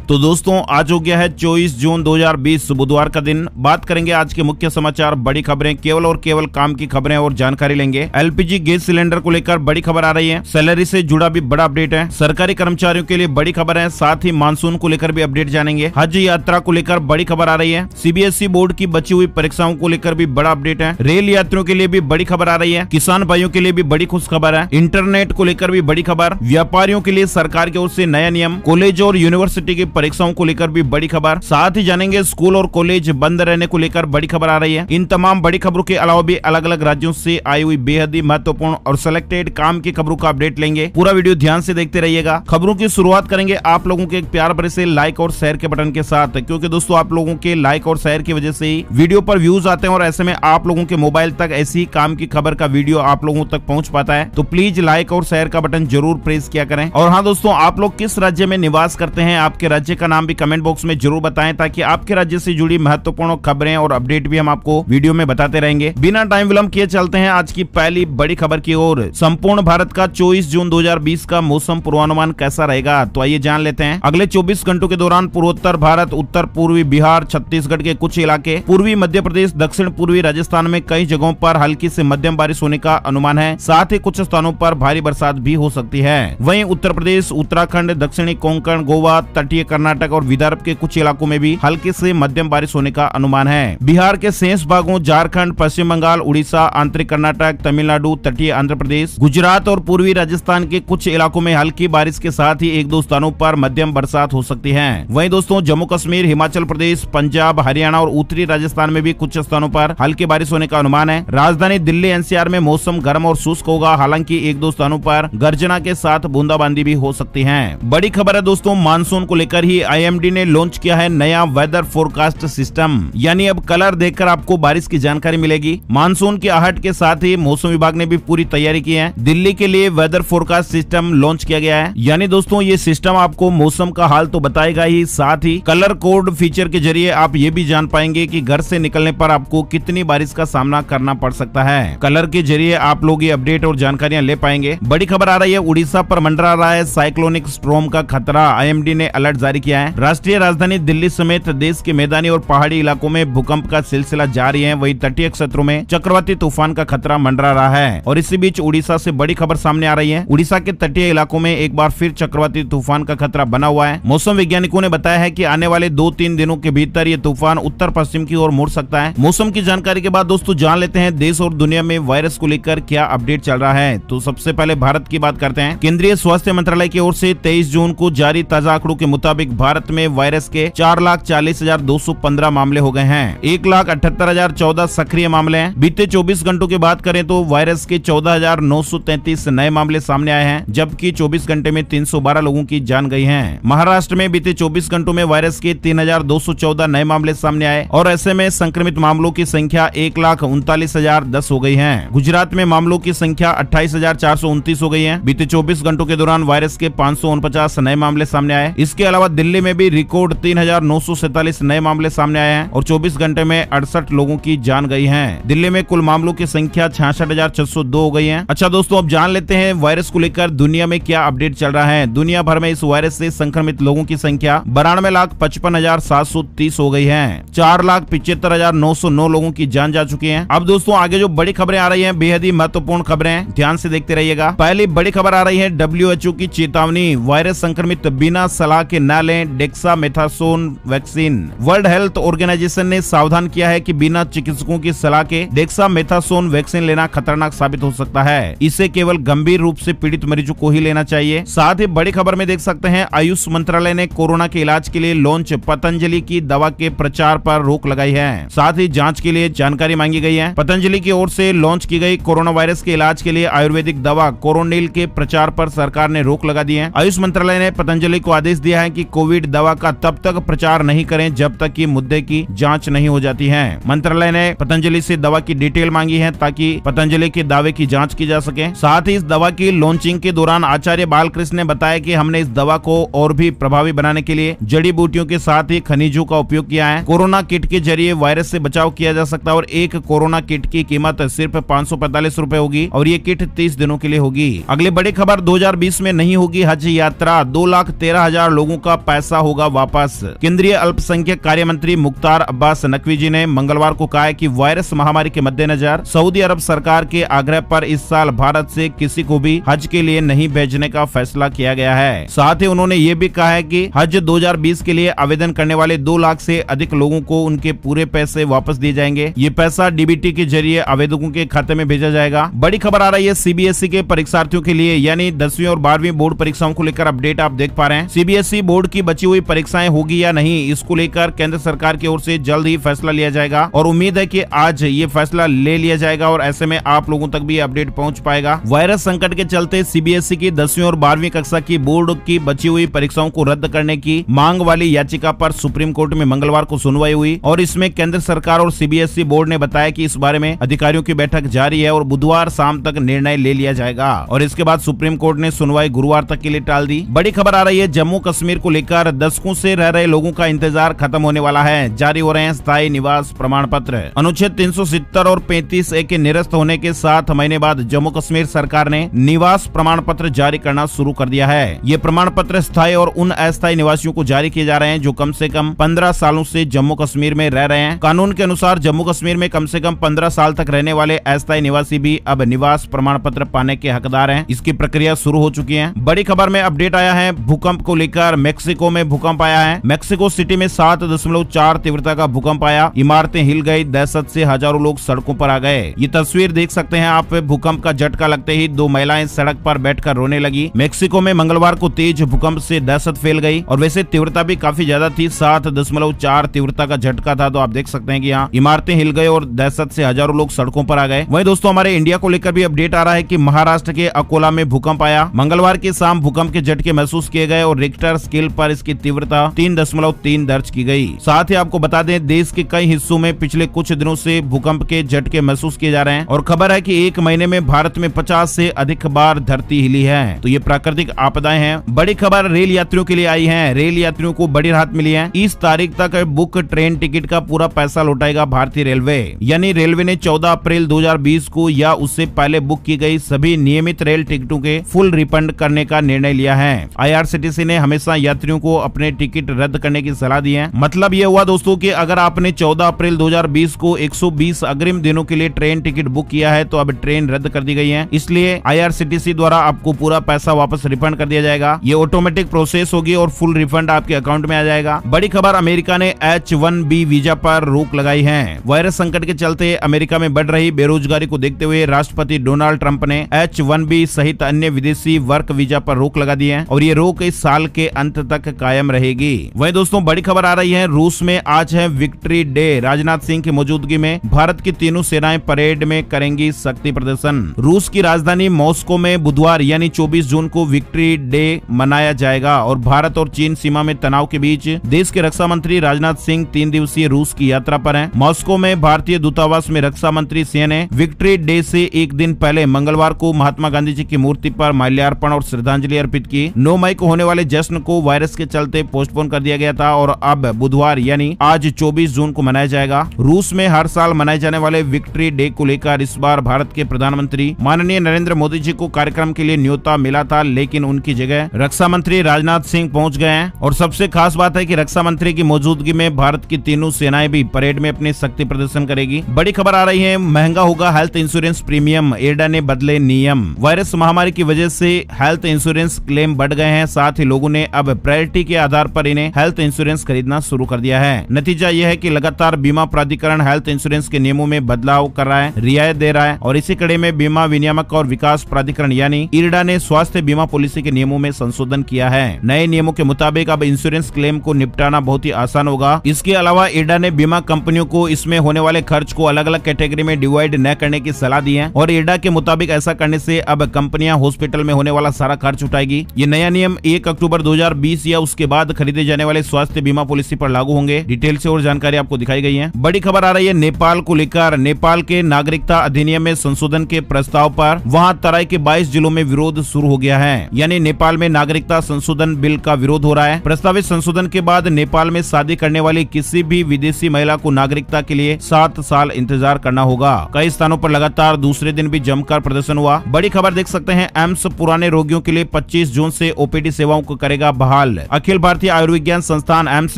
तो दोस्तों आज हो गया है 24 जून 2020 बुधवार का दिन। बात करेंगे आज के मुख्य समाचार, बड़ी खबरें, केवल और केवल काम की खबरें और जानकारी लेंगे। एलपीजी गैस सिलेंडर को लेकर बड़ी खबर आ रही है। सैलरी से जुड़ा भी बड़ा अपडेट है। सरकारी कर्मचारियों के लिए बड़ी खबर है। साथ ही मानसून को लेकर भी अपडेट जानेंगे। हज यात्रा को लेकर बड़ी खबर आ रही है। सीबीएसई बोर्ड की बची हुई परीक्षाओं को लेकर भी बड़ा अपडेट है। रेल यात्रियों के लिए भी बड़ी खबर आ रही है। किसान भाइयों के लिए भी बड़ी खुश खबर है। इंटरनेट को लेकर भी बड़ी खबर। व्यापारियों के लिए सरकार की ओर से नया नियम। कॉलेज और यूनिवर्सिटी की परीक्षाओं को लेकर भी बड़ी खबर। साथ ही जानेंगे स्कूल और कॉलेज बंद रहने को लेकर बड़ी खबर आ रही है। इन तमाम बड़ी खबरों के अलावा भी अलग अलग राज्यों से आई हुई बेहद ही महत्वपूर्ण और सिलेक्टेड काम की खबरों का अपडेट लेंगे। पूरा वीडियो ध्यान से देखते रहिएगा। खबरों की शुरुआत करेंगे आप लोगों के एक प्यार भरे से लाइक और शेयर के बटन के साथ, क्योंकि दोस्तों आप लोगों के लाइक और शेयर की वजह से ही वीडियो पर व्यूज आते हैं और ऐसे में आप लोगों के मोबाइल तक ऐसी काम की खबर का वीडियो आप लोगों तक पहुंच पाता है। तो प्लीज लाइक और शेयर का बटन जरूर प्रेस किया करें। और हाँ दोस्तों, आप लोग किस राज्य में निवास करते हैं, आपके राज्य का नाम भी कमेंट बॉक्स में जरूर बताएं, ताकि आपके राज्य से जुड़ी महत्वपूर्ण खबरें और अपडेट भी हम आपको वीडियो में बताते रहेंगे। बिना टाइम विलंब किए चलते हैं आज की पहली बड़ी खबर की ओर। संपूर्ण भारत का 24 जून 2020 का मौसम पूर्वानुमान कैसा रहेगा, तो आइए जान लेते हैं। अगले 24 घंटों के दौरान पूर्वोत्तर भारत, उत्तर पूर्वी बिहार, छत्तीसगढ़ के कुछ इलाके, पूर्वी मध्य प्रदेश, दक्षिण पूर्वी राजस्थान में कई जगहों पर हल्की से मध्यम बारिश होने का अनुमान है। साथ ही कुछ स्थानों पर भारी बरसात भी हो सकती है। वहीं उत्तर प्रदेश, उत्तराखंड, दक्षिणी कोंकण, गोवा, तटीय कर्नाटक और विदर्भ के कुछ इलाकों में भी हल्की से मध्यम बारिश होने का अनुमान है। बिहार के शेष भागों, झारखंड, पश्चिम बंगाल, उड़ीसा, आंतरिक कर्नाटक, तमिलनाडु, तटीय आंध्र प्रदेश, गुजरात और पूर्वी राजस्थान के कुछ इलाकों में हल्की बारिश के साथ ही एक दो स्थानों पर मध्यम बरसात हो सकती है। वहीं दोस्तों जम्मू कश्मीर, हिमाचल प्रदेश, पंजाब, हरियाणा और उत्तरी राजस्थान में भी कुछ स्थानों पर हल्की बारिश होने का अनुमान है। राजधानी दिल्ली एनसीआर में मौसम गर्म और शुष्क होगा, हालांकि एक दो स्थानों पर गर्जना के साथ बूंदाबांदी भी हो सकती है। बड़ी खबर है दोस्तों, मानसून को लेकर ही आईएमडी ने लॉन्च किया है नया वेदर फोरकास्ट सिस्टम, यानी अब कलर देखकर आपको बारिश की जानकारी मिलेगी। मानसून की आहट के साथ ही मौसम विभाग ने भी पूरी तैयारी की है। दिल्ली के लिए वेदर फोरकास्ट सिस्टम लॉन्च किया गया है, यानी दोस्तों ये सिस्टम आपको मौसम का हाल तो बताएगा ही, साथ ही कलर कोड फीचर के जरिए आप ये भी जान पाएंगे कि घर से निकलने पर आपको कितनी बारिश का सामना करना पड़ सकता है। कलर के जरिए आप लोग ये अपडेट और जानकारियां ले पाएंगे। बड़ी खबर आ रही है, उड़ीसा पर मंडरा रहा है साइक्लोनिक स्ट्रॉम का खतरा, आईएमडी ने अलर्ट जारी किया है। राष्ट्रीय राजधानी दिल्ली समेत देश के मैदानी और पहाड़ी इलाकों में भूकंप का सिलसिला जारी है। वहीं तटीय क्षेत्रों में चक्रवाती तूफान का खतरा मंडरा रहा है। और इसी बीच उड़ीसा से बड़ी खबर सामने आ रही है। उड़ीसा के तटीय इलाकों में एक बार फिर चक्रवाती तूफान का खतरा बना हुआ है। मौसम वैज्ञानिकों ने बताया है कि आने वाले 2-3 दिनों के भीतर ये तूफान उत्तर पश्चिम की ओर मुड़ सकता है। मौसम की जानकारी के बाद दोस्तों जान लेते हैं देश और दुनिया में वायरस को लेकर क्या अपडेट चल रहा है। तो सबसे पहले भारत की बात करते हैं। केंद्रीय स्वास्थ्य मंत्रालय की ओर से 23 जून को जारी ताजा आंकड़ों के मुताबिक भारत में वायरस के 4,40,215 मामले हो गए हैं। 1,78,014 सक्रिय मामले हैं। बीते 24 घंटों की बात करें तो वायरस के 14,933 नए मामले सामने आए हैं, जबकि 24 घंटे में 312 लोगों की जान गई है। महाराष्ट्र में बीते 24 घंटों में वायरस के 3,214 नए मामले सामने आए और ऐसे में संक्रमित मामलों की संख्या 1,39,010 हो गई है। गुजरात में मामलों की संख्या 28,429 हो गई है। बीते 24 घंटों के दौरान वायरस के 549 नए मामले सामने आए। इसके अलावा दिल्ली में भी रिकॉर्ड 3,947 नए मामले सामने आए हैं और 24 घंटे में 68 लोगों की जान गई है। दिल्ली में कुल मामलों की संख्या 66,602 हो गई है। अच्छा दोस्तों, अब जान लेते हैं वायरस को लेकर दुनिया में क्या अपडेट चल रहा है। दुनिया भर में इस वायरस से संक्रमित लोगों की संख्या 92,55,730 हो गई है। 4,75,909 लोगों की जान जा चुकी है। अब दोस्तों आगे जो बड़ी खबरें आ रही हैं, बेहद ही महत्वपूर्ण खबरें, ध्यान से देखते रहिएगा। पहली बड़ी खबर आ रही है, WHO की चेतावनी, वायरस संक्रमित बिना सलाह के न लें dexamethasone vaccine. World Health Organization ने सावधान किया है कि बिना चिकित्सकों की सलाह के डेक्सामेथासोन वैक्सीन लेना खतरनाक साबित हो सकता है। इसे केवल गंभीर रूप से पीड़ित मरीजों को ही लेना चाहिए। साथ ही बड़ी खबर में देख सकते हैं, आयुष मंत्रालय ने कोरोना के इलाज के लिए लॉन्च पतंजलि की दवा के प्रचार पर रोक लगाई है। साथ ही जांच के लिए जानकारी मांगी गई है। पतंजलि की ओर से लॉन्च की गई कोरोना वायरस के इलाज के लिए आयुर्वेदिक दवा कोरोनिल के प्रचार पर सरकार ने रोक लगा दी है। आयुष मंत्रालय ने पतंजलि को आदेश दिया है कि कोविड दवा का तब तक प्रचार नहीं करें जब तक कि मुद्दे की जांच नहीं हो जाती है। मंत्रालय ने पतंजलि से दवा की डिटेल मांगी है ताकि पतंजलि के दावे की जांच की जा सके। साथ ही इस दवा की लॉन्चिंग के दौरान आचार्य बालकृष्ण ने बताया कि हमने इस दवा को और भी प्रभावी बनाने के लिए जड़ी बूटियों के साथ ही खनिजों का उपयोग किया है। कोरोना किट के जरिए वायरस से बचाव किया जा सकता है और एक कोरोना किट की कीमत सिर्फ 545 रुपए होगी और ये किट 30 दिनों के लिए होगी। अगली बड़ी खबर, 2020 में नहीं होगी हज यात्रा। 2,13,000 लोगों का पैसा होगा वापस। केंद्रीय अल्पसंख्यक कार्य मंत्री मुख्तार अब्बास नकवी जी ने मंगलवार को कहा है कि वायरस महामारी के मद्देनजर सऊदी अरब सरकार के आग्रह पर इस साल भारत से किसी को भी हज के लिए नहीं भेजने का फैसला किया गया है। साथ ही उन्होंने ये भी कहा है कि हज 2020 के लिए आवेदन करने वाले 2 लाख से अधिक लोगों को उनके पूरे पैसे वापस दिए जाएंगे। ये पैसा डीबीटी के जरिए आवेदकों के खाते में भेजा जाएगा। बड़ी खबर आ रही है सीबीएसई के परीक्षार्थियों के लिए, यानी 10वीं और 12वीं बोर्ड परीक्षाओं को लेकर अपडेट आप देख पा रहे हैं। सीबीएसई बोर्ड की बची हुई परीक्षाएं होगी या नहीं, इसको लेकर केंद्र सरकार की ओर से जल्द ही फैसला लिया जाएगा और उम्मीद है कि आज ये फैसला ले लिया जाएगा और ऐसे में आप लोगों तक भी अपडेट पहुंच पाएगा। वायरस संकट के चलते सीबीएसई की 10वीं और 12वीं कक्षा की बोर्ड की बची हुई परीक्षाओं को रद्द करने की मांग वाली याचिका पर सुप्रीम कोर्ट में मंगलवार को सुनवाई हुई और इसमें केंद्र सरकार और सीबीएसई बोर्ड ने बताया कि इस बारे में अधिकारियों की बैठक जारी है और बुधवार शाम तक निर्णय ले लिया जाएगा और इसके बाद सुप्रीम कोर्ट ने सुनवाई गुरुवार तक के लिए टाल दी। बड़ी खबर आ रही है जम्मू कश्मीर को लेकर, दशकों से रह रहे लोगों का इंतजार खत्म होने वाला है। जारी हो रहे हैं स्थायी निवास प्रमाण पत्र। अनुच्छेद 370 और 35A के निरस्त होने के 7 महीने बाद जम्मू कश्मीर सरकार ने निवास प्रमाण पत्र जारी करना शुरू कर दिया है। ये प्रमाण पत्र स्थायी और उन अस्थायी निवासियों को जारी किए जा रहे हैं जो कम से कम 15 सालों से जम्मू कश्मीर में रह रहे हैं। कानून के अनुसार जम्मू कश्मीर में कम से कम 15 साल तक रहने वाले अस्थायी निवासी भी अब निवास प्रमाण पत्र पाने के हकदार हैं। इसकी प्रक्रिया शुरू हो चुकी है। बड़ी खबर में अपडेट आया है भूकंप को लेकर। मेक्सिको में भूकंप आया है। मेक्सिको सिटी में 7.4 तीव्रता का भूकंप आया। इमारतें हिल गई। दहशत से हजारों लोग सड़कों पर आ गए। ये तस्वीर देख सकते हैं आप। भूकंप का झटका लगते ही 2 महिलाएं सड़क पर बैठकर रोने लगी। मेक्सिको में मंगलवार को तेज भूकंप से दहशत फैल गई और वैसे तीव्रता भी काफी ज्यादा थी। 7.4 तीव्रता का झटका था। तो आप देख सकते हैं कि यहाँ इमारतें हिल गई और दहशत से हजारों लोग सड़कों पर आ गए। वहीं दोस्तों हमारे इंडिया को लेकर भी अपडेट आ रहा है कि महाराष्ट्र के अकोला में भूकंप आया। मंगलवार की शाम भूकंप के झटके महसूस किए गए और रिक्टर स्केल पर इसकी तीव्रता 3.3 दर्ज की गई। साथ ही आपको बता दें देश के कई हिस्सों में पिछले कुछ दिनों से भूकंप के झटके महसूस किए जा रहे हैं और खबर है कि एक महीने में भारत में 50 से अधिक बार धरती हिली है। तो ये प्राकृतिक आपदाएं हैं। बड़ी खबर रेल यात्रियों के लिए आई है। रेल यात्रियों को बड़ी राहत मिली है। 30 तारीख तक बुक ट्रेन टिकट का पूरा पैसा लौटाएगा भारतीय रेलवे। यानी रेलवे ने 14 अप्रैल 2020 को या उससे पहले बुक की गई सभी नियमित रेल टिकटों के फुल रिफंड करने का निर्णय लिया है। आईआरसीटीसी ने हमेशा यात्रियों को अपने टिकट रद्द करने की सलाह दी है। मतलब ये हुआ दोस्तों कि अगर आपने 14 अप्रैल 2020 को 120 अग्रिम दिनों के लिए ट्रेन टिकट बुक किया है तो अब ट्रेन रद्द कर दी गई है। इसलिए आईआरसीटीसी द्वारा आपको पूरा पैसा वापस रिफंड कर दिया जाएगा। ये ऑटोमेटिक प्रोसेस होगी और फुल रिफंड आपके अकाउंट में आ जाएगा। बड़ी खबर अमेरिका ने H-1B वीजा पर रोक लगाई है। वायरस संकट के चलते अमेरिका में बढ़ रही बेरोजगारी को देखते हुए राष्ट्रपति डोनाल्ड ट्रंप ने H-1B सहित अन्य विदेशी वर्क वीजा पर रोक लगा दी है और ये रोक इस साल के अंत तक कायम रहेगी। वहीं दोस्तों बड़ी खबर आ रही है रूस में आज है विक्ट्री डे। राजनाथ सिंह की मौजूदगी में भारत की तीनों सेनाएं परेड में करेंगी शक्ति प्रदर्शन। रूस की राजधानी मॉस्को में बुधवार यानी 24 जून को विक्ट्री डे मनाया जाएगा और भारत और चीन सीमा में तनाव के बीच देश के रक्षा मंत्री राजनाथ सिंह 3 दिवसीय रूस की यात्रा पर हैं। मॉस्को में भारतीय दूतावास में रक्षा मंत्री सिंह ने विक्ट्री डे से एक दिन पहले मंगलवार को महात्मा गांधी जी की मूर्ति पर माल्यार्पण और श्रद्धांजलि अर्पित की। 9 मई को होने वाले जश्न को वायरस के चलते पोस्टपोन कर दिया गया था और अब बुधवार यानी आज 24 जून को मनाया जाएगा। रूस में हर साल मनाए जाने वाले विक्ट्री डे को लेकर इस बार भारत के प्रधानमंत्री माननीय नरेंद्र मोदी जी को कार्यक्रम के लिए न्योता मिला था, लेकिन उनकी जगह रक्षा मंत्री राजनाथ सिंह पहुंच गए हैं और सबसे खास बात है कि रक्षा मंत्री की मौजूदगी में भारत की तीनों सेनाएं भी परेड में अपने शक्ति प्रदर्शन करेगी। बड़ी खबर आ रही है महंगा होगा हेल्थ इंश्योरेंस प्रीमियम, एडा ने बदले नियम। वायरस महामारी की वजह से हेल्थ इंश्योरेंस क्लेम बढ़ गए हैं। साथ ही लोगों ने अब प्रायोरिटी के आधार पर इन्हें हेल्थ इंश्योरेंस खरीदना शुरू कर दिया है। नतीजा यह है कि लगातार बीमा प्राधिकरण हेल्थ इंश्योरेंस के नियमों में बदलाव कर रहा है, रियायत दे रहा है और इसी कड़ी में बीमा विनियामक और विकास प्राधिकरण यानी इरडा ने स्वास्थ्य बीमा पॉलिसी के नियमों में संशोधन किया है। नए नियमों के मुताबिक अब इंश्योरेंस क्लेम को निपटाना बहुत ही आसान होगा। इसके अलावा इरडा ने बीमा कंपनियों को इसमें होने वाले खर्च को अलग अलग कैटेगरी में डिवाइड न करने की सलाह दी है और इरडा के मुताबिक ऐसा करने से अब कंपनियां हॉस्पिटल में होने वाला सारा खर्च उठाएगी। ये नया नियम 1 अक्टूबर 2020 या उसके बाद खरीदे जाने वाले स्वास्थ्य बीमा पॉलिसी पर लागू होंगे। डिटेल से और जानकारी आपको दिखाई गई है। बड़ी खबर आ रही है नेपाल को लेकर। नेपाल के नागरिकता अधिनियम में संशोधन के प्रस्ताव पर वहां तराई के 22 जिलों में विरोध शुरू हो गया है। यानी नेपाल में नागरिकता संशोधन बिल का विरोध हो रहा है। प्रस्तावित संशोधन के बाद नेपाल में शादी करने वाली किसी भी विदेशी महिला को नागरिकता के लिए 7 साल इंतजार करना होगा। कई स्थानों पर लगातार दूसरे दिन भी जमकर प्रदर्शन हुआ। बड़ी खबर देख सकते हैं एम्स पुराने रोगियों के लिए 25 जून से ओपीडी सेवाओं को करेगा बहाल। हाल। अखिल भारतीय आयुर्विज्ञान संस्थान एम्स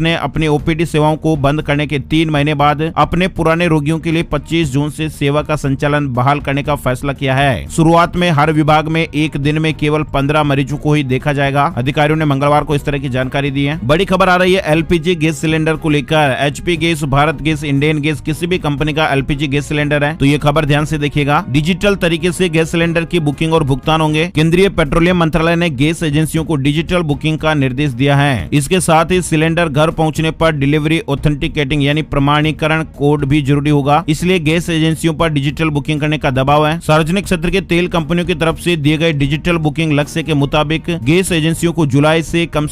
ने अपनी ओपीडी सेवाओं को बंद करने के 3 महीने बाद अपने पुराने रोगियों के लिए 25 जून से सेवा का संचालन बहाल करने का फैसला किया है। शुरुआत में हर विभाग में एक दिन में केवल 15 मरीजों को ही देखा जाएगा। अधिकारियों ने मंगलवार को इस तरह की जानकारी दी है। बड़ी खबर आ रही है एलपीजी गैस सिलेंडर को लेकर। HP gas, Bharat gas, Indian gas किसी भी कंपनी का एलपीजी गैस सिलेंडर है तो ये खबर ध्यान से देखिएगा। डिजिटल तरीके से गैस सिलेंडर की बुकिंग और भुगतान होंगे। केंद्रीय पेट्रोलियम मंत्रालय ने गैस एजेंसियों को डिजिटल बुकिंग का निर्देश दिया है। इसके साथ ही सिलेंडर घर पहुंचने पर डिलीवरी ऑथेंटिकेटिंग यानी प्रमाणीकरण कोड भी जरूरी होगा। इसलिए गैस एजेंसियों पर डिजिटल बुकिंग करने का दबाव है। सार्वजनिक क्षेत्र के तेल कंपनियों की तरफ से दिए गए डिजिटल बुकिंग लक्ष्य के मुताबिक गैस एजेंसियों को जुलाई से कम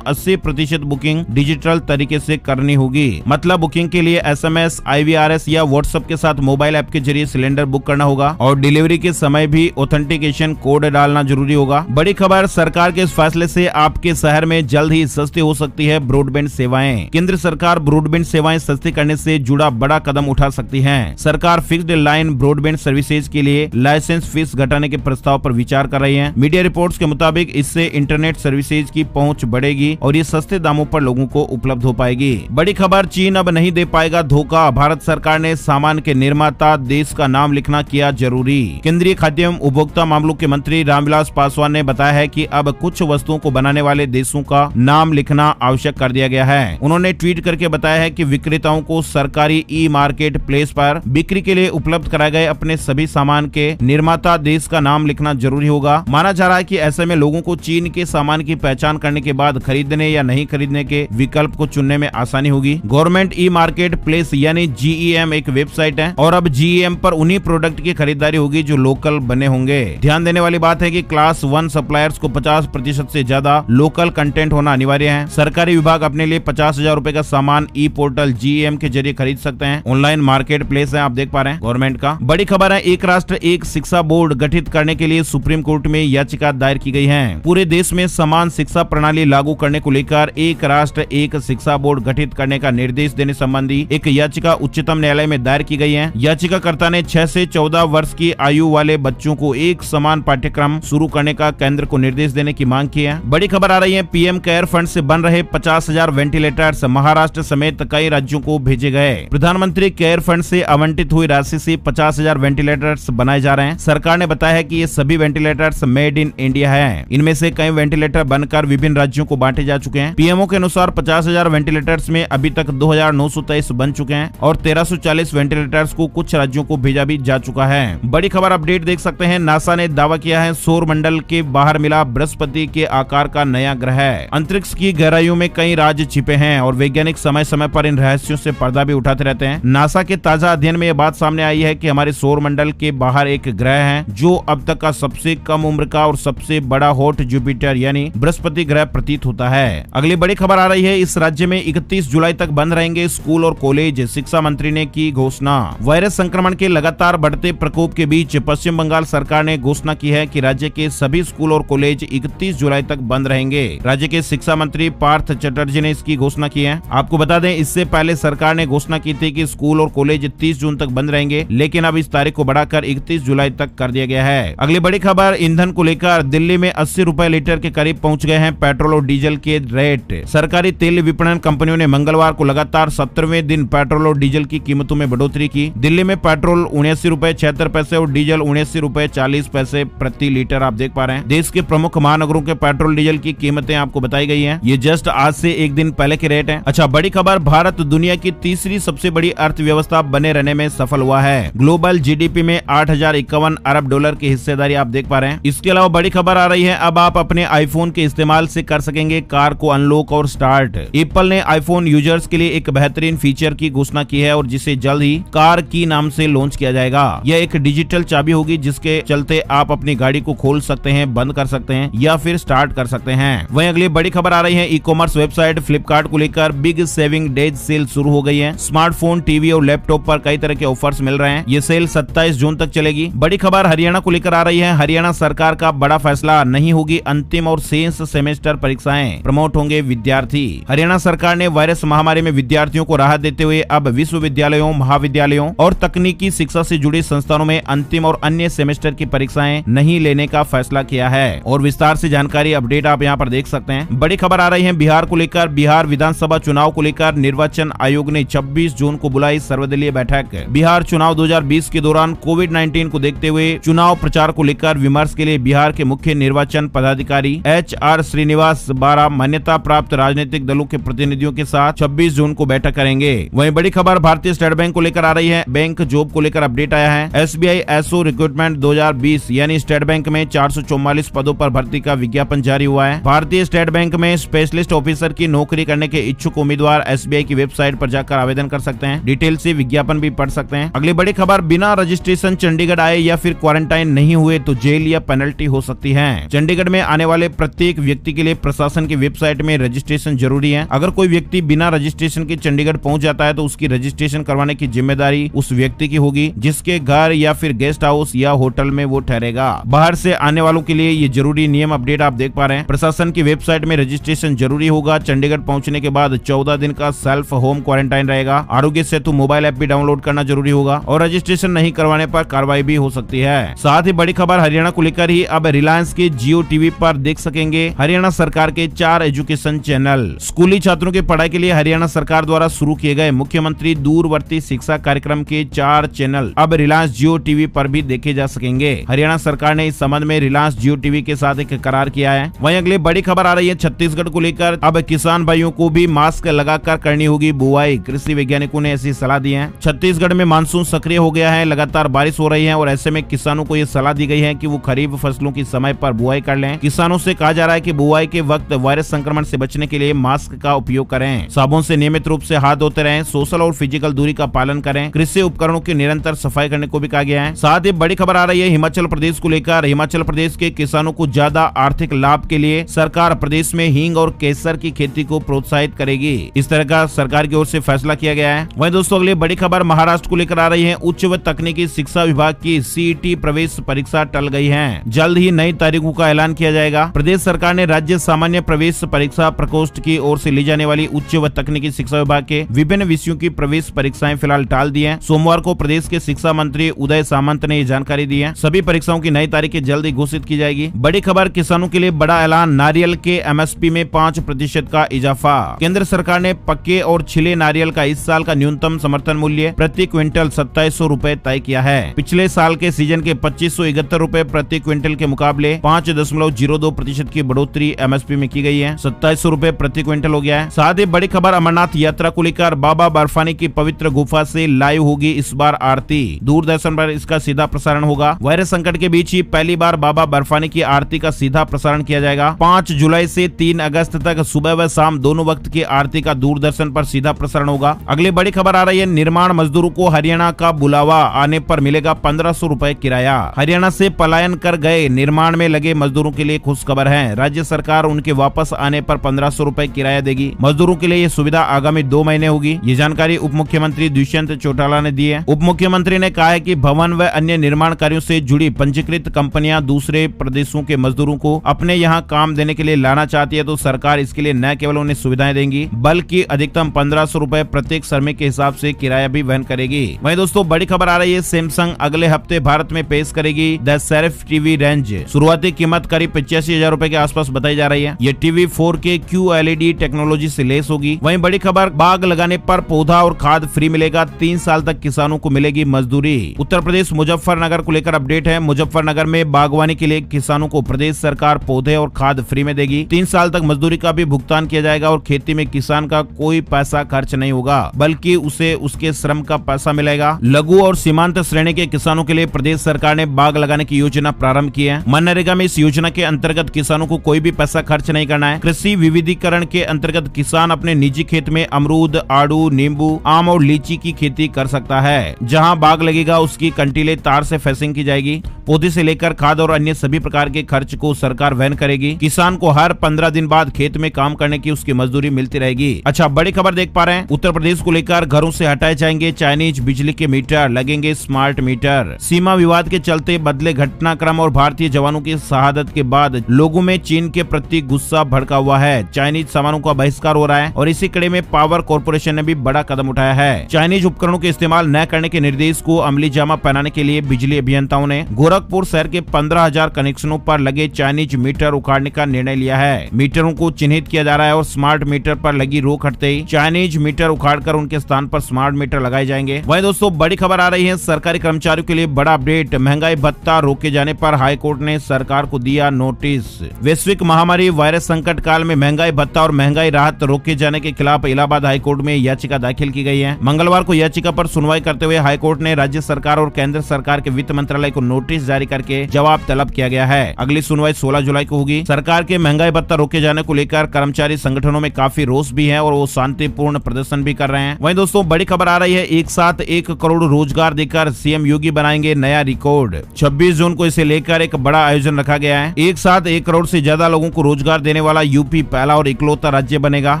80% बुकिंग डिजिटल तरीके से करनी होगी। मतलब बुकिंग के लिए एसएमएस, IVRS या व्हाट्सएप के साथ मोबाइल ऐप के जरिए सिलेंडर बुक करना होगा और डिलीवरी के समय भी ऑथेंटिकेशन कोड डालना जरूरी होगा। बड़ी खबर, सरकार के इस फैसले से आपके शहर में जल्द ही सस्ती हो सकती है ब्रॉडबैंड सेवाएं। केंद्र सरकार ब्रॉडबैंड सेवाएं सस्ती करने से जुड़ा बड़ा कदम उठा सकती है। सरकार फिक्स्ड लाइन ब्रॉडबैंड सर्विसेज के लिए लाइसेंस फीस घटाने के प्रस्ताव पर विचार कर रही है। मीडिया रिपोर्ट्स के मुताबिक इससे इंटरनेट सर्विसेज की पहुंच बढ़ेगी और ये सस्ते दामों पर लोगों को उपलब्ध हो पाएगी। बड़ी खबर, चीन अब नहीं दे पाएगा धोखा। भारत सरकार ने सामान के निर्माता देश का नाम लिखना किया जरूरी। केंद्रीय खाद्य एवं उपभोक्ता मामलों के मंत्री रामविलास पासवान ने बताया है कि अब कुछ वस्तुओं को बनाने वाले देशों का नाम लिखना आवश्यक कर दिया गया है। उन्होंने ट्वीट करके बताया है कि विक्रेताओं को सरकारी ई मार्केट प्लेस पर बिक्री के लिए उपलब्ध कराए गए अपने सभी सामान के निर्माता देश का नाम लिखना जरूरी होगा। माना जा रहा है कि ऐसे में लोगों को चीन के सामान की पहचान करने के बाद खरीदने या नहीं खरीदने के विकल्प को चुनने में आसानी होगी। गवर्नमेंट ई मार्केट प्लेस यानी GEM एक वेबसाइट है और अब GEM पर उन्हीं प्रोडक्ट की खरीदारी होगी जो लोकल बने होंगे। ध्यान देने वाली बात है कि क्लास 1 सप्लायर्स को 50% से ज्यादा लोकल कंटेंट होना अनिवार्य है। सरकारी विभाग अपने लिए 50,000 रुपए का सामान ई पोर्टल GEM के जरिए खरीद सकते हैं। ऑनलाइन मार्केट प्लेस है, आप देख पा रहे हैं गवर्नमेंट का। बड़ी खबर है, एक राष्ट्र एक शिक्षा बोर्ड गठित करने के लिए सुप्रीम कोर्ट में याचिका दायर की गई है। पूरे देश में समान शिक्षा प्रणाली लागू करने को लेकर एक राष्ट्र एक शिक्षा बोर्ड गठित करने का निर्देश देने संबंधी एक याचिका उच्चतम न्यायालय में दायर की गई है। याचिकाकर्ता ने 6 से 14 वर्ष की आयु वाले बच्चों को एक समान पाठ्यक्रम शुरू करने का केंद्र को निर्देश देने की मांग की है। बड़ी खबर आ रही है, पीएम केयर फंड से बन रहे 50,000 वेंटिलेटर्स महाराष्ट्र समेत कई राज्यों को भेजे गए। प्रधानमंत्री केयर फंड से आवंटित हुई राशि से 50,000 वेंटिलेटर्स बनाए जा रहे हैं। सरकार ने बताया है कि ये सभी वेंटिलेटर्स मेड इन इंडिया है। इनमें से कई वेंटिलेटर बनकर विभिन्न राज्यों को बांटे जा चुके हैं। पीएमओ के अनुसार 50,000 वेंटिलेटर्स में अभी तक 2,923 बन चुके हैं और 1,340 वेंटिलेटर्स को कुछ राज्यों को भेजा भी जा चुका है। बड़ी खबर अपडेट देख सकते हैं, नासा ने दावा किया है सौर मंडल के बाहर मिला बृहस्पति के आकार का नया ग्रह। अंतरिक्ष की गहराइयों में कई राज छिपे हैं और वैज्ञानिक समय समय पर इन रहस्यों से पर्दा भी उठाते रहते हैं। नासा के ताजा अध्ययन में यह बात सामने आई है कि हमारे सौर मंडल के बाहर एक ग्रह है जो अब तक का सबसे कम उम्र का और सबसे बड़ा हॉट जुपिटर यानी बृहस्पति ग्रह प्रतीत होता है। अगली बड़ी खबर आ रही है, इस राज्य में 31 जुलाई तक बंद रहेंगे स्कूल और कॉलेज, शिक्षा मंत्री ने की घोषणा। वायरस संक्रमण के लगातार बढ़ते प्रकोप के बीच पश्चिम बंगाल सरकार ने घोषणा की है कि राज्य के सभी स्कूल और कॉलेज 31 जुलाई तक बंद रहेंगे। राज्य के शिक्षा मंत्री पार्थ चटर्जी ने इसकी घोषणा की है। आपको बता दें, इससे पहले सरकार ने घोषणा की थी कि स्कूल और कॉलेज 30 जून तक बंद रहेंगे, लेकिन अब इस तारीख को बढ़ाकर 31 जुलाई तक कर दिया गया है। अगली बड़ी खबर, ईंधन को लेकर दिल्ली में 80 रुपए लीटर के करीब पहुंच गए हैं पेट्रोल और डीजल के रेट। सरकारी तेल विपणन कंपनियों ने मंगलवार को लगातार 17वें दिन पेट्रोल और डीजल की कीमतों में बढ़ोतरी की। दिल्ली में पेट्रोल 79 रुपए 76 पैसे और डीजल 79 रुपए 40 पैसे प्रति लीटर आप देख पा रहे हैं। देश के प्रमुख महानगरों के पेट्रोल डीजल की कीमतें आपको बताई गई है। ये जस्ट आज से एक दिन पहले के रेट है। अच्छा, बड़ी खबर, भारत दुनिया की तीसरी सबसे बड़ी अर्थव्यवस्था बने रहने में सफल हुआ है। ग्लोबल जीडीपी में 8,051 अरब डॉलर की हिस्सेदारी आप देख पा रहे हैं। इसके अलावा बड़ी खबर आ रही है, अब आप अपने आईफोन के इस्तेमाल से कर सकेंगे कार को अनलॉक और स्टार्ट। एप्पल ने आईफोन यूजर्स के लिए एक बेहतरीन फीचर की घोषणा की है और जिसे जल्द ही कार की नाम से लॉन्च किया जाएगा। यह एक डिजिटल चाबी होगी जिसके चलते आप अपनी गाड़ी को खोल सकते हैं, बंद कर सकते हैं या फिर स्टार्ट कर सकते हैं। वहीं अगली बड़ी खबर आ रही है, ई कॉमर्स वेबसाइट फ्लिपकार्ट को लेकर बिग सेविंग डेज सेल शुरू हो गई है। स्मार्टफोन, टीवी और लैपटॉप पर कई तरह के ऑफर्स मिल रहे हैं। ये सेल 27 जून तक चलेगी। बड़ी खबर हरियाणा को लेकर आ रही है, हरियाणा सरकार का बड़ा फैसला, नहीं होगी अंतिम और शेष सेमेस्टर परीक्षाएं, प्रमोट होंगे विद्यार्थी। हरियाणा सरकार ने वायरस महामारी में विद्यार्थियों को राहत देते हुए अब विश्वविद्यालयों, महाविद्यालयों और तकनीकी शिक्षा से जुड़े संस्थानों में अंतिम और अन्य सेमेस्टर की परीक्षाएं नहीं लेने का फैसला किया है। और विस्तार से जानकारी अपडेट आप यहाँ पर देख सकते हैं। सकते हैं। बड़ी खबर आ रही है बिहार को लेकर। बिहार विधानसभा चुनाव को लेकर निर्वाचन आयोग ने 26 जून को बुलाई सर्वदलीय बैठक। बिहार चुनाव 2020 के दौरान कोविड-19 को देखते हुए चुनाव प्रचार को लेकर विमर्श के लिए बिहार के मुख्य निर्वाचन पदाधिकारी HR श्रीनिवास 12 मान्यता प्राप्त राजनीतिक दलों के प्रतिनिधियों के साथ 26 जून को बैठक करेंगे। वहीं बड़ी खबर भारतीय स्टेट बैंक को लेकर आ रही है। बैंक जॉब को लेकर अपडेट आया है। SBI SO रिक्रूटमेंट 2020 यानी स्टेट बैंक में 444 पदों पर भर्ती का विज्ञापन जारी हुआ है। भारतीय स्टेट बैंक में स्पेशलिस्ट ऑफिसर की नौकरी करने के इच्छुक उम्मीदवार SBI की वेबसाइट पर जाकर आवेदन कर सकते हैं। डिटेल से विज्ञापन भी पढ़ सकते हैं। अगली बड़ी खबर, बिना रजिस्ट्रेशन चंडीगढ़ आए या फिर क्वारंटाइन नहीं हुए तो जेल या पेनल्टी हो सकती है। चंडीगढ़ में आने वाले प्रत्येक व्यक्ति के लिए प्रशासन की वेबसाइट में रजिस्ट्रेशन जरूरी है। अगर कोई व्यक्ति बिना रजिस्ट्रेशन के चंडीगढ़ पहुंच जाता है तो उसकी रजिस्ट्रेशन करवाने की जिम्मेदारी उस व्यक्ति की होगी जिसके घर या फिर गेस्ट हाउस या होटल में वो ठहरेगा। बाहर से आने वालों के लिए ये जरूरी नियम अपडेट आप देख पा रहे हैं। प्रशासन की वेबसाइट में रजिस्ट्रेशन जरूरी होगा। चंडीगढ़ पहुंचने के बाद 14 दिन का सेल्फ होम क्वारंटाइन रहेगा। आरोग्य सेतु मोबाइल ऐप भी डाउनलोड करना जरूरी होगा और रजिस्ट्रेशन नहीं करवाने पर कार्रवाई भी हो सकती है। साथ ही बड़ी खबर हरियाणा को लेकर ही, अब रिलायंस के जियो टीवी पर देख सकेंगे हरियाणा सरकार के 4 एजुकेशन चैनल। स्कूली छात्रों की पढ़ाई के लिए हरियाणा सरकार द्वारा शुरू किए गए मुख्यमंत्री दूरवर्ती शिक्षा कार्यक्रम के 4 चैनल अब रिलायंस जियो टीवी पर भी देखे जा सकेंगे। हरियाणा सरकार ने इस संबंध में रिलायंस जियो टीवी के साथ एक करार किया है। वहीं अगली बड़ी खबर आ रही है छत्तीसगढ़ को लेकर। अब किसान भाइयों को भी मास्क लगाकर करनी होगी बुआई। कृषि वैज्ञानिकों ने ऐसी सलाह दी है। छत्तीसगढ़ में मानसून सक्रिय हो गया है, लगातार बारिश हो रही है और ऐसे में किसानों को ये सलाह दी गई है कि वो खरीफ फसलों की समय पर बुआई कर लें। किसानों से कहा जा रहा है कि बुआई के वक्त वायरस संक्रमण से बचने के लिए मास्क का उपयोग करें, साबुन से नियमित रूप से हाथ धोते रहें, सोशल और फिजिकल दूरी का पालन करें, कृषि उपकरणों की निरंतर सफाई करने को भी कहा गया है। साथ ही बड़ी खबर आ रही है हिमाचल प्रदेश को लेकर। हिमाचल प्रदेश के किसानों को ज्यादा आर्थिक लाभ के लिए सरकार प्रदेश में हींग और केसर की खेती को प्रोत्साहित करेगी। इस तरह का सरकार की ओर से फैसला किया गया है। वहीं दोस्तों अगली बड़ी खबर महाराष्ट्र को लेकर आ रही है। उच्च व तकनीकी शिक्षा विभाग की CET प्रवेश परीक्षा टल गई है। जल्द ही नई तारीखों का ऐलान किया जाएगा। प्रदेश सरकार ने राज्य सामान्य प्रवेश परीक्षा प्रकोष्ठ की ओर से ली जाने वाली उच्च व तकनीकी शिक्षा विभाग के विभिन्न विषयों की प्रवेश परीक्षाएं फिलहाल टाल दी है। सोमवार को प्रदेश के शिक्षा मंत्री उदय सामंत ने ये जानकारी दी है। सभी परीक्षाओं की नई तारीखें जल्द ही घोषित की जाएगी। बड़ी खबर, किसानों के लिए बड़ा ऐलान। नारियल के MSP में 5% का इजाफा। केंद्र सरकार ने पक्के और छिले नारियल का इस साल का न्यूनतम समर्थन मूल्य प्रति क्विंटल 2700 रूपए तय किया है। पिछले साल के सीजन के 2571 रूपए प्रति क्विंटल के मुकाबले 5.02% की बढ़ोतरी MSP में की गई है। 2700 रूपए प्रति क्विंटल हो गया है। साथ ही बड़ी खबर अमरनाथ यात्रा को लेकर। बाबा बर्फानी की पवित्र गुफा से लाइव होगी इस बार आरती। दूरदर्शन पर इसका सीधा प्रसारण होगा। वायरस संकट के बीच ही पहली बार बाबा बर्फानी की आरती का सीधा प्रसारण किया जाएगा। 5 जुलाई से 3 अगस्त तक सुबह व शाम दोनों वक्त की आरती का दूरदर्शन पर सीधा प्रसारण होगा। अगली बड़ी खबर आ रही है निर्माण मजदूरों को हरियाणा का बुलावा आने पर मिलेगा 1500 रूपए किराया। हरियाणा से पलायन कर गए निर्माण में लगे मजदूरों के लिए खुश खबर है। राज्य सरकार उनके वापस आने पर 1500 रूपए किराया देगी। मजदूरों के लिए ये सुविधा आगामी 2 महीने होगी। ये जानकारी उप मुख्यमंत्री दुष्यंत चौटाला ने दी है। उप मुख्यमंत्री ने कहा है कि भवन व अन्य निर्माण कार्यों से जुड़ी पंजीकृत कंपनियां दूसरे प्रदेशों के मजदूरों को अपने यहाँ काम देने के लिए लाना चाहती है तो सरकार इसके लिए न केवल उन्हें सुविधाएं देंगी बल्कि अधिकतम 1500 रूपए प्रत्येक श्रमिक के हिसाब से किराया भी वहन करेगी। वहीं दोस्तों बड़ी खबर आ रही है सैमसंग अगले हफ्ते भारत में पेश करेगी द सेरेफ टीवी रेंज। शुरुआती कीमत करीब 85,000 रूपए के आसपास बताई जा रही है। ये टीवी 4K QLED टेक्नोलॉजी से लेस होगी। वहीं बड़ी खबर, बाग लगाने पर पौधा और खाद फ्री मिलेगा। 3 साल तक किसानों को मिलेगी मजदूरी। उत्तर प्रदेश मुजफ्फरनगर को लेकर अपडेट है। मुजफ्फरनगर में बागवानी के लिए किसानों को प्रदेश सरकार पौधे और खाद फ्री में देगी। 3 साल तक मजदूरी का भी भुगतान किया जाएगा और खेती में किसान का कोई पैसा खर्च नहीं होगा बल्कि उसे उसके श्रम का पैसा मिलेगा। लघु और सीमांत श्रेणी के किसानों के लिए प्रदेश सरकार ने बाग लगाने की योजना प्रारंभ की है। मनरेगा में इस योजना के अंतर्गत किसानों को कोई भी पैसा खर्च नहीं करना है। कृषि विविधीकरण के अंतर्गत किसान अपने निजी खेत में अमरूद, आड़ू, नींबू, आम और लीची की खेती कर सकता है। जहां बाग लगेगा उसकी कंटीले तार से फेंसिंग की जाएगी। पौधे से लेकर खाद और अन्य सभी प्रकार के खर्च को सरकार वहन करेगी। किसान को हर 15 दिन बाद खेत में काम करने की उसकी मजदूरी मिलती रहेगी। अच्छा, बड़ी खबर देख पा रहे हैं उत्तर प्रदेश को लेकर। घरों से हटाए जाएंगे चाइनीज बिजली के मीटर, लगेंगे स्मार्ट मीटर। सीमा विवाद के चलते बदले घटनाक्रम और भारतीय जवानों की शहादत के बाद लोगों में चीन के प्रति गुस्सा भड़का हुआ है। चाइनीज सामानों का बहिष्कार हो रहा है और इसी कड़ी में पावर कॉर्पोरेशन ने भी बड़ा कदम उठाया है। चाइनीज उपकरणों के इस्तेमाल न करने के निर्देश को अमली जामा पहनाने के लिए बिजली अभियंताओं ने गोरखपुर शहर के 15,000 कनेक्शनों पर लगे चाइनीज मीटर उखाड़ने का निर्णय लिया लिया है। मीटरों को चिन्हित किया जा रहा है और स्मार्ट मीटर पर लगी रोक हटते ही चाइनीज मीटर उखाड़कर उनके स्थान पर स्मार्ट मीटर लगाए जाएंगे। वहीं दोस्तों बड़ी खबर आ रही है सरकारी कर्मचारियों के लिए बड़ा अपडेट। महंगाई भत्ता रोके जाने पर हाईकोर्ट ने सरकार को दिया नोटिस। वैश्विक महामारी वायरस संकट काल में महंगाई भत्ता और महंगाई राहत रोके जाने के खिलाफ इलाहाबाद हाईकोर्ट में याचिका दाखिल की गई है। मंगलवार को याचिका पर सुनवाई करते हुए हाईकोर्ट ने राज्य सरकार और केंद्र सरकार के वित्त मंत्रालय को नोटिस जारी करके जवाब तलब किया गया है। अगली सुनवाई 16 जुलाई को होगी। सरकार के महंगाई भत्ता रोके जाने को लेकर कर्मचारी संगठनों में काफी रोष भी है और वो शांतिपूर्ण प्रदर्शन भी कर रहे हैं। वहीं दोस्तों बड़ी खबर आ रही है एक साथ 1 करोड़ रोजगार देकर सीएम योगी बनाएंगे नया रिकॉर्ड। 26 जून को इसे लेकर एक बड़ा आयोजन रखा गया है। एक साथ 1 करोड़ से ज्यादा लोगों को रोजगार देने वाला यूपी पहला और इकलौता राज्य बनेगा।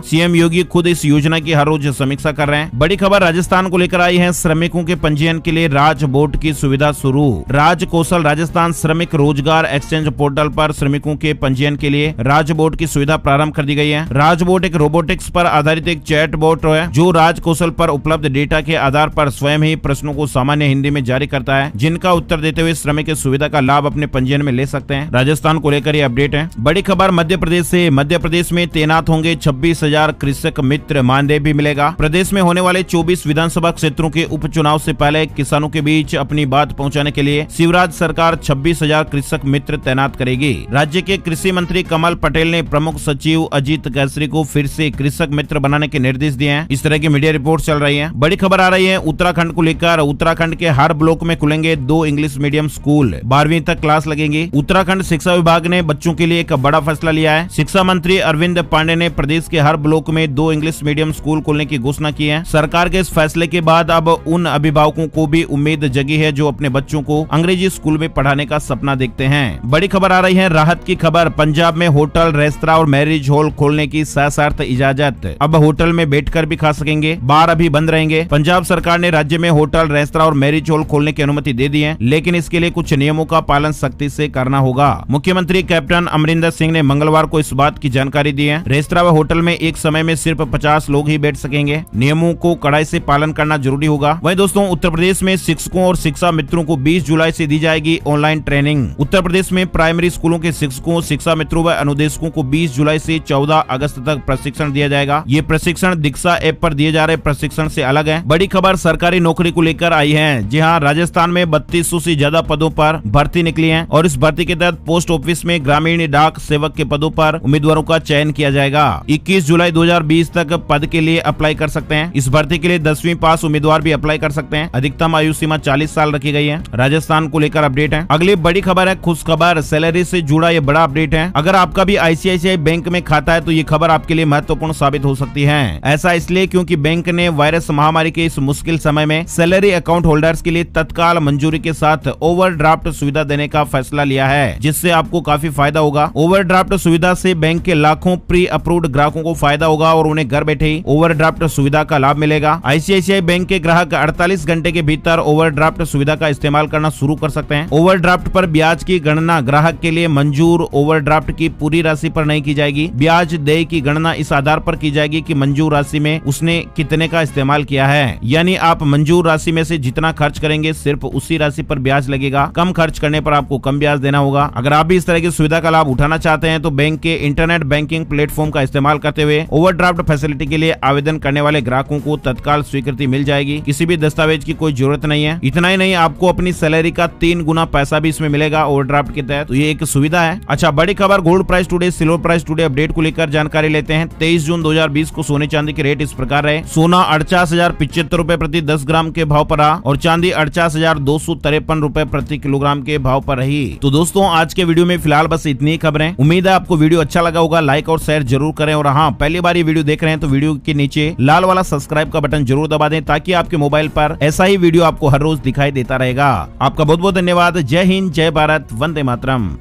सीएम योगी खुद इस योजना की हर रोज समीक्षा कर रहे हैं। बड़ी खबर राजस्थान को लेकर आई है। श्रमिकों के पंजीयन के लिए राज बोर्ड की सुविधा शुरू। राज कौशल राजस्थान श्रमिक रोजगार एक्सचेंज पोर्टल पर श्रमिकों के पंजीयन के लिए राज बोर्ड की सुविधा प्रारंभ कर दी गई है। राज बोर्ड एक रोबोटिक्स पर आधारित एक चैट बोट है जो राज कौशल पर उपलब्ध डेटा के आधार पर स्वयं ही प्रश्नों को सामान्य हिंदी में जारी करता है, जिनका उत्तर देते हुए श्रमिक इस सुविधा का लाभ अपने पंजीयन में ले सकते हैं। राजस्थान को लेकर ये अपडेट है। बड़ी खबर मध्य प्रदेश से। मध्य प्रदेश में तैनात होंगे 26,000 कृषक मित्र, मानदेय भी मिलेगा। प्रदेश में होने वाले 24 विधानसभा क्षेत्रों के उपचुनाव से पहले किसानों के बीच अपनी बात पहुंचाने के लिए शिवराज सरकार 26,000 कृषक मित्र तैनात करेगी। राज्य के कृषि मंत्री कमल पटेल ने प्रमुख सचिव अजीत केसरी को फिर से कृषक मित्र बनाने के निर्देश दिए हैं। इस तरह की मीडिया रिपोर्ट चल रही है। बड़ी खबर आ रही है उत्तराखंड को लेकर। उत्तराखंड के हर ब्लॉक में खुलेंगे 2 इंग्लिश मीडियम स्कूल, 12वीं तक क्लास लगेंगी। उत्तराखंड शिक्षा विभाग ने बच्चों के लिए एक बड़ा फैसला लिया है। शिक्षा मंत्री अरविंद पांडे ने प्रदेश के हर ब्लॉक में 2 इंग्लिश मीडियम स्कूल खोलने की घोषणा की है। सरकार के इस फैसले के बाद अब उन अभिभावकों को भी उम्मीद जगी है जो अपने बच्चों को अंग्रेजी स्कूल में पढ़ाने का सपना देखते हैं। बड़ी खबर आ रही है राहत की खबर। पंजाब में होटल, रेस्तरां और मैरिज हॉल खोलने की सशर्त इजाजत। अब होटल में बैठकर भी खा सकेंगे, बार अभी बंद रहेंगे। पंजाब सरकार ने राज्य में होटल, रेस्तरां और मैरिज हॉल खोलने की अनुमति दे दी है, लेकिन इसके लिए कुछ नियमों का पालन सख्ती से करना होगा। मुख्यमंत्री कैप्टन अमरिंदर सिंह ने मंगलवार को इस बात की जानकारी दी है। रेस्तरां व होटल में एक समय में सिर्फ 50 लोग ही बैठ सकेंगे। नियमों को कड़ाई से पालन करना जरूरी होगा। वहीं दोस्तों उत्तर प्रदेश में शिक्षकों और शिक्षा मित्रों को 20 जुलाई से दी जाएगी ऑनलाइन ट्रेनिंग। उत्तर प्रदेश में प्राइमरी स्कूलों के शिक्षकों, शिक्षा मित्रों व अनुदेशकों को 20 जुलाई से 14 अगस्त तक प्रशिक्षण दिया जाएगा। ये प्रशिक्षण दीक्षा ऐप पर दिए जा रहे प्रशिक्षण से अलग है। बड़ी खबर सरकारी नौकरी को लेकर आई है। जी हाँ, राजस्थान में 3200 से ज्यादा पदों पर भर्ती निकली है और इस भर्ती के तहत पोस्ट ऑफिस में ग्रामीण डाक सेवक के पदों पर उम्मीदवारों का चयन किया जाएगा। 21 जुलाई 2020 तक पद के लिए अप्लाई कर सकते हैं। इस भर्ती के लिए 10वीं पास उम्मीदवार भी अप्लाई कर सकते हैं। अधिकतम आयु सीमा 40 साल रखी गई है। राजस्थान को लेकर अपडेट है। अगली बड़ी खबर है खुश खबर। सैलरी से जुड़ा ये बड़ा अपडेट है। अगर आपका भी आईसीआईसीआई बैंक में खाता है तो ये खबर आपके लिए महत्वपूर्ण साबित हो सकती है। ऐसा इसलिए क्योंकि बैंक ने वायरस महामारी के इस मुश्किल समय में सैलरी अकाउंट होल्डर्स के लिए तत्काल मंजूरी के साथ ओवरड्राफ्ट सुविधा देने का फैसला लिया है, जिससे आपको काफी फायदा होगा। ओवरड्राफ्ट सुविधा से बैंक के लाखों प्री अप्रूव्ड ग्राहकों को फायदा होगा और उन्हें घर बैठे ही ओवरड्राफ्ट सुविधा का लाभ मिलेगा। आईसीआईसीआई बैंक के ग्राहक 48 घंटे के भीतर ओवरड्राफ्ट सुविधा का इस्तेमाल करना शुरू कर सकते हैं। ओवरड्राफ्ट पर ब्याज की गणना ग्राहक के लिए मंजूर ओवरड्राफ्ट की पूरी राशि पर नहीं की जाएगी। ब्याज देय की गणना इस आधार पर की जाएगी कि मंजूर राशि में उसने कितने का इस्तेमाल किया है। यानी आप मंजूर राशि में से जितना खर्च करेंगे सिर्फ उसी राशि पर ब्याज लगेगा। कम खर्च करने पर आपको कम ब्याज देना होगा। अगर आप भी इस तरह की सुविधा का लाभ उठाना चाहते हैं तो बैंक के इंटरनेट बैंकिंग प्लेटफॉर्म का इस्तेमाल करते हुए ओवरड्राफ्ट फैसिलिटी के लिए आवेदन करने वाले ग्राहकों को तत्काल स्वीकृति मिल जाएगी। किसी भी दस्तावेज की कोई जरूरत नहीं है। इतना ही नहीं, आपको अपनी सैलरी का 3 गुना पैसा भी इसमें मिलेगा ओवरड्राफ्ट के तहत। तो ये एक सुविधा है। अच्छा, बड़ी खबर gold price today, silver price today update को लेकर जानकारी लेते हैं। 23 जून 2020 को सोने चांदी के रेट इस प्रकार रहे। सोना 48,075 रुपए प्रति 10 ग्राम के भाव पर रहा और चांदी 48,253 रुपए प्रति किलोग्राम के भाव पर रही। तो दोस्तों आज के वीडियो में फिलहाल बस इतनी ही खबरें। उम्मीद है आपको वीडियो अच्छा लगा होगा। लाइक और शेयर जरूर करें और हाँ, पहली बार ये वीडियो देख रहे हैं तो वीडियो के नीचे लाल वाला सब्सक्राइब का बटन जरूर दबा दें ताकि आपके मोबाइल पर ऐसा ही वीडियो आपको हर रोज दिखाई देता रहेगा। आपका बहुत बहुत धन्यवाद। जय हिंद, जय भारत, वंदे मातरम।